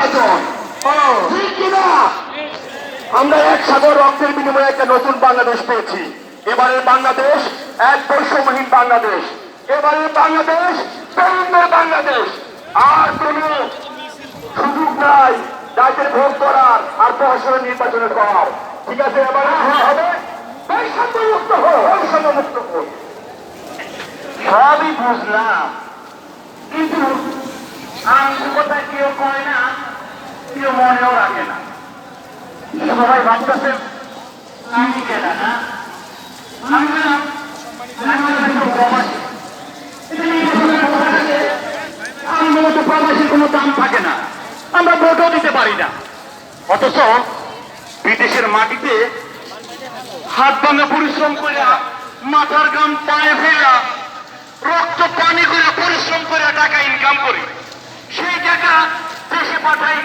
নির্বাচন, ঠিক কিনা? আমরা এক সাগর রক্তের বিনিময়ে একটা নতুন বাংলাদেশ পেয়েছি। এবারের বাংলাদেশ এক বৈষম্যহীন বাংলাদেশ, এবারের বাংলাদেশ তরুণদের বাংলাদেশ। আর কোনো সুযোগ নাই রাজ্যের ভোট করার আর প্রশাসনের নির্বাচনে করার। ঠিক আছে, এবারে হবে বৈষম্যমুক্ত হোক, বৈষম্যমুক্ত হোক। সবই বুঝলাম, কিন্তু আন্তরিকতা কেউ কয় না, কেউ মনেও রাখে না। সবাই ভাবতেছেন আমি গেলা না, আমি গেলাম প্রবাসীর কোনো দাম থাকে না, আমরা ভোটও দিতে পারি না। অথচ বিদেশের মাটিতে হাত ভাঙা পরিশ্রম করে, মাথার গাম পায়ে ফেলা, রক্ত পানি করে পরিশ্রম করে টাকা ইনকাম করি, সেই টাকা দেশে পাঠাই